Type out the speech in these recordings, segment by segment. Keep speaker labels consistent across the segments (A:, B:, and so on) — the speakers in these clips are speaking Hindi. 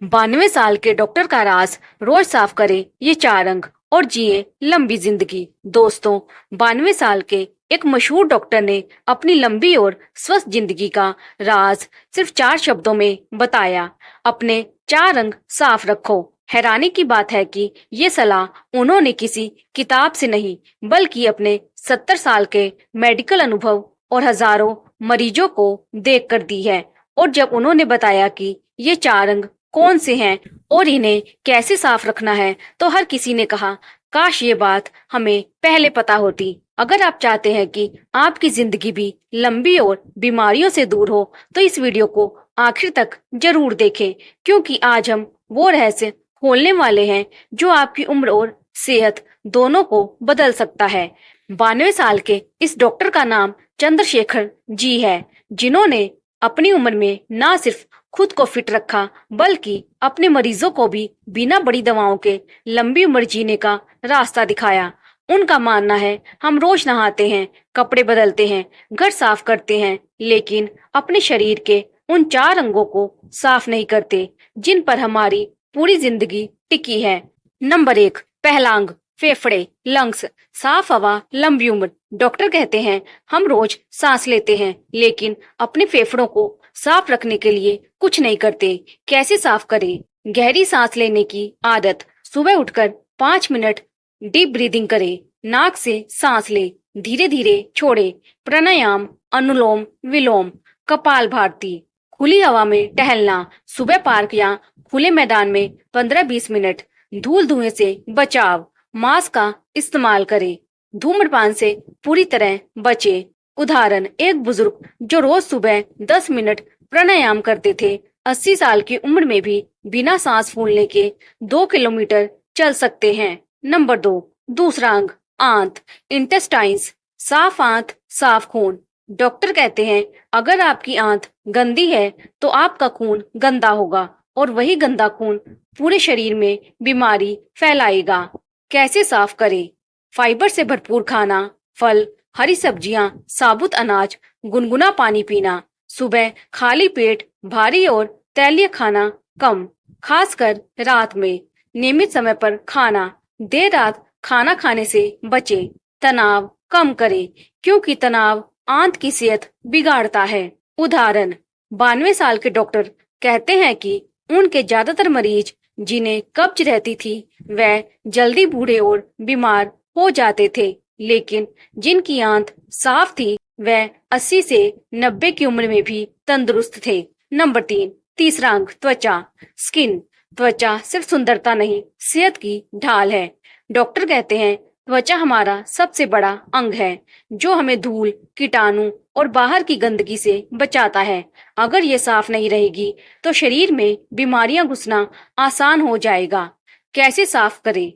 A: 92 साल के डॉक्टर का राज, रोज साफ करे ये चार अंग और जिए लंबी जिंदगी। दोस्तों, 92 साल के एक मशहूर डॉक्टर ने अपनी लंबी और स्वस्थ जिंदगी का राज सिर्फ 4 शब्दों में बताया। अपने चार अंग साफ रखो। हैरानी की बात है कि ये सलाह उन्होंने किसी किताब से नहीं, बल्कि अपने 70 साल के मेडिकल अनुभव और हजारों मरीजों को देख कर दी है। और जब उन्होंने बताया कि ये चार अंग कौन से हैं और इन्हें कैसे साफ रखना है, तो हर किसी ने कहा, काश ये बात हमें पहले पता होती। अगर आप चाहते हैं कि आपकी जिंदगी भी लंबी और बीमारियों से दूर हो, तो इस वीडियो को आखिर तक जरूर देखें, क्योंकि आज हम वो रहस्य खोलने वाले हैं जो आपकी उम्र और सेहत दोनों को बदल सकता है। 92 साल के इस डॉक्टर का नाम चंद्रशेखर जी है, जिन्होंने अपनी उम्र में ना सिर्फ खुद को फिट रखा, बल्कि अपने मरीजों को भी बिना बड़ी दवाओं के लंबी उम्र जीने का रास्ता दिखाया। उनका मानना है, हम रोज नहाते हैं, कपड़े बदलते हैं, घर साफ करते हैं, लेकिन अपने शरीर के उन चार अंगों को साफ नहीं करते जिन पर हमारी पूरी जिंदगी टिकी है। नंबर 1, पहला अंग, फेफड़े, लंग्स। साफ हवा, लंबी उम्र। डॉक्टर कहते हैं, हम रोज सांस लेते हैं, लेकिन अपने फेफड़ों को साफ रखने के लिए कुछ नहीं करते। कैसे साफ करें? गहरी सांस लेने की आदत। सुबह उठकर 5 मिनट डीप ब्रीदिंग करें। नाक से सांस ले, धीरे धीरे छोड़े। प्राणायाम, अनुलोम विलोम, कपाल भारती। खुली हवा में टहलना, सुबह पार्क या खुले मैदान में 15-20 मिनट। धूल धुएं से बचाव, मास्क का इस्तेमाल करें। धूम्रपान से पूरी तरह बचे। उदाहरण, एक बुजुर्ग जो रोज सुबह 10 मिनट प्राणायाम करते थे, 80 साल की उम्र में भी बिना सांस फूलने के 2 किलोमीटर चल सकते हैं। नंबर 2, दूसरा अंग, आंत, इंटेस्टाइन्स। साफ आंत, साफ खून। डॉक्टर कहते हैं, अगर आपकी आंत गंदी है तो आपका खून गंदा होगा, और वही गंदा खून पूरे शरीर में बीमारी फैलाएगा। कैसे साफ करें? फाइबर से भरपूर खाना, फल, हरी सब्जियां, साबुत अनाज, गुनगुना पानी पीना। सुबह खाली पेट भारी और तैलीय खाना कम, खासकर रात में। नियमित समय पर खाना, देर रात खाना खाने से बचें। तनाव कम करें, क्योंकि तनाव आंत की सेहत बिगाड़ता है। उदाहरण, 92 साल के डॉक्टर कहते हैं कि उनके ज्यादातर मरीज जिन्हें कब्ज रहती थी, वह जल्दी बूढ़े और बीमार हो जाते थे, लेकिन जिनकी आंत साफ थी, वह 80 से 90 की उम्र में भी तंदुरुस्त थे। नंबर 3, तीसरा अंग, त्वचा, स्किन। त्वचा सिर्फ सुंदरता नहीं, सेहत की ढाल है। डॉक्टर कहते हैं, त्वचा हमारा सबसे बड़ा अंग है, जो हमें धूल, कीटाणु और बाहर की गंदगी से बचाता है। अगर ये साफ नहीं रहेगी, तो शरीर में बीमारियां घुसना आसान हो जाएगा। कैसे साफ करें?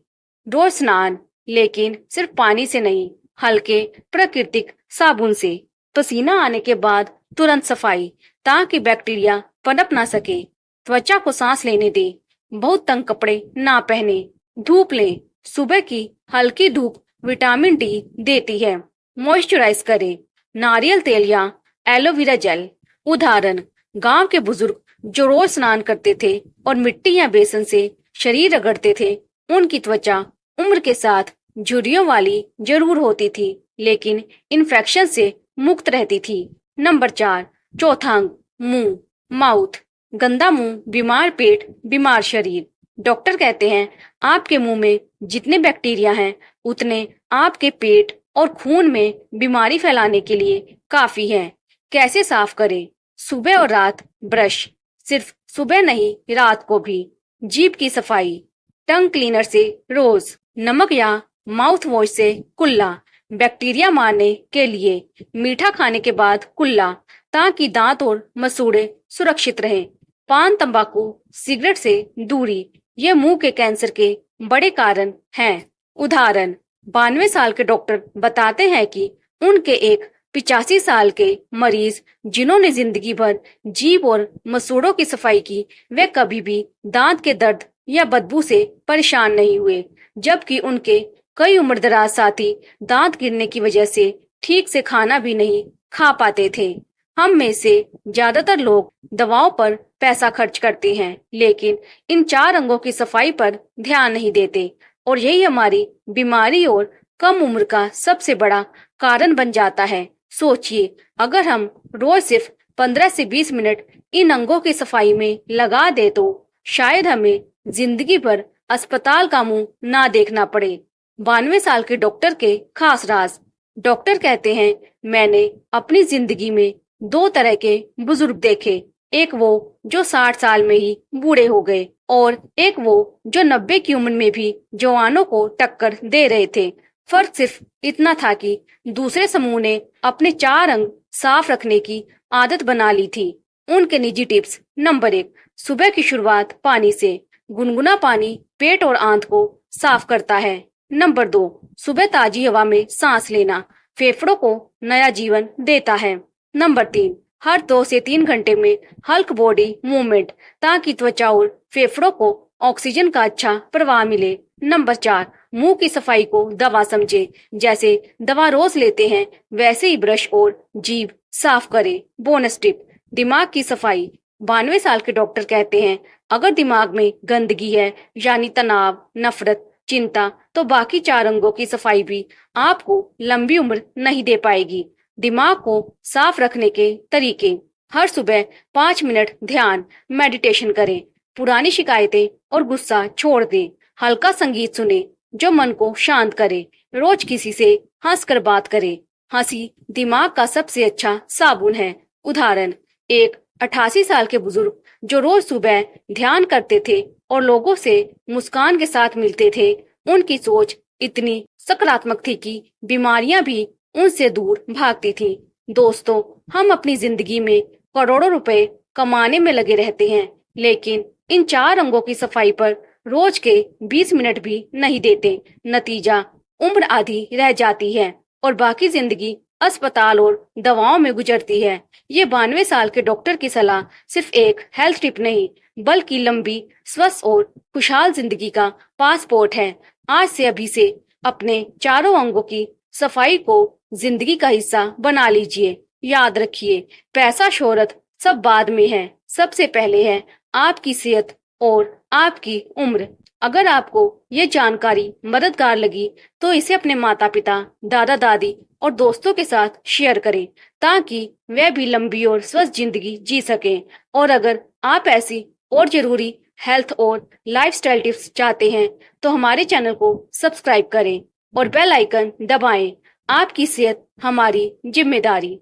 A: रोज स्नान, लेकिन सिर्फ पानी से नहीं, हल्के प्राकृतिक साबुन से। पसीना आने के बाद तुरंत सफाई, ताकि बैक्टीरिया पनप ना सके। त्वचा को सांस लेने दे, बहुत तंग कपड़े ना पहने। धूप ले, सुबह की हल्की धूप विटामिन डी देती है। मॉइस्चराइज करें, नारियल तेल या एलोवेरा जेल। उदाहरण, गांव के बुजुर्ग जो रोज स्नान करते थे और मिट्टी या बेसन से शरीर रगड़ते थे, उनकी त्वचा उम्र के साथ झुर्रियों वाली जरूर होती थी, लेकिन इन्फेक्शन से मुक्त रहती थी। नंबर 4, चौथा अंग, मुंह, माउथ। गंदा मुंह, बीमार पेट, बीमार शरीर। डॉक्टर कहते हैं, आपके मुंह में जितने बैक्टीरिया हैं, उतने आपके पेट और खून में बीमारी फैलाने के लिए काफी है। कैसे साफ करें? सुबह और रात ब्रश, सिर्फ सुबह नहीं, रात को भी। जीभ की सफाई, टंग क्लीनर से रोज। नमक या माउथ वॉश से कुल्ला, बैक्टीरिया मारने के लिए। मीठा खाने के बाद कुल्ला, ताकि दांत और मसूड़े सुरक्षित रहें। पान, तंबाकू, सिगरेट से दूरी, ये मुंह के कैंसर के बड़े कारण हैं। उदाहरण, 92 साल के डॉक्टर बताते हैं कि उनके एक 85 साल के मरीज, जिन्होंने जिंदगी भर जीभ और मसूड़ों की सफाई की, वे कभी भी दांत के दर्द या बदबू से परेशान नहीं हुए, जबकि उनके कई उम्रदराज साथी दांत गिरने की वजह से ठीक से खाना भी नहीं खा पाते थे। हम में से ज्यादातर लोग दवाओं पर पैसा खर्च करते हैं, लेकिन इन 4 अंगों की सफाई पर ध्यान नहीं देते और यही हमारी बीमारी और कम उम्र का सबसे बड़ा कारण बन जाता है। सोचिए, अगर हम रोज सिर्फ 15 से 20 मिनट इन अंगों की सफाई में लगा दे तो शायद हमें जिंदगी भर अस्पताल का मुंह ना देखना पड़े। 92 साल के डॉक्टर के खास राज। डॉक्टर कहते हैं, मैंने अपनी जिंदगी में 2 तरह के बुजुर्ग देखे। एक वो जो 60 साल में ही बूढ़े हो गए और एक वो जो 90 की उम्र में भी जवानों को टक्कर दे रहे थे। फर्क सिर्फ इतना था कि दूसरे समूह ने अपने 4 अंग साफ रखने की आदत बना ली थी। उनके निजी टिप्स। नंबर 1, सुबह की शुरुआत पानी से। गुनगुना पानी पेट और आंत को साफ करता है। नंबर 2, सुबह ताजी हवा में सांस लेना फेफड़ों को नया जीवन देता है। नंबर 3, हर 2 से 3 घंटे में हल्क बॉडी मूवमेंट ताकि त्वचा और फेफड़ों को ऑक्सीजन का अच्छा प्रवाह मिले। नंबर 4, मुंह की सफाई को दवा समझे। जैसे दवा रोज लेते हैं वैसे ही ब्रश और जीभ साफ करें। बोनस टिप, दिमाग की सफाई। 92 साल के डॉक्टर कहते हैं, अगर दिमाग में गंदगी है यानी तनाव, नफरत, चिंता, तो बाकी 4 अंगों की सफाई भी आपको लंबी उम्र नहीं दे पाएगी। दिमाग को साफ रखने के तरीके। हर सुबह 5 मिनट ध्यान मेडिटेशन करें। पुरानी शिकायतें और गुस्सा छोड़ दें। हल्का संगीत सुने जो मन को शांत करे। रोज किसी से हंसकर बात करें। हंसी दिमाग का सबसे अच्छा साबुन है। उदाहरण, एक 88 साल के बुजुर्ग जो रोज सुबह ध्यान करते थे और लोगों से मुस्कान के साथ मिलते थे, उनकी सोच इतनी सकारात्मक थी कि बीमारियां भी उनसे दूर भागती थी। दोस्तों, हम अपनी जिंदगी में करोड़ों रुपए कमाने में लगे रहते हैं, लेकिन इन 4 अंगों की सफाई पर रोज के 20 मिनट भी नहीं देते। नतीजा, उम्र आधी रह जाती है और बाकी जिंदगी अस्पताल और दवाओं में गुजरती है। ये 92 साल के डॉक्टर की सलाह सिर्फ एक हेल्थ टिप नहीं, बल्कि लंबी, स्वस्थ और खुशहाल जिंदगी का पासपोर्ट है। आज से अभी से अपने 4 अंगों की सफाई को जिंदगी का हिस्सा बना लीजिए। याद रखिए, पैसा शोहरत सब बाद में है, सबसे पहले है आपकी सेहत और आपकी उम्र। अगर आपको ये जानकारी मददगार लगी तो इसे अपने माता पिता, दादा दादी और दोस्तों के साथ शेयर करें ताकि वे भी लंबी और स्वस्थ जिंदगी जी सकें। और अगर आप ऐसी और जरूरी हेल्थ और लाइफस्टाइल टिप्स चाहते हैं तो हमारे चैनल को सब्सक्राइब करें और बेल आइकन दबाएं। आपकी सेहत हमारी जिम्मेदारी।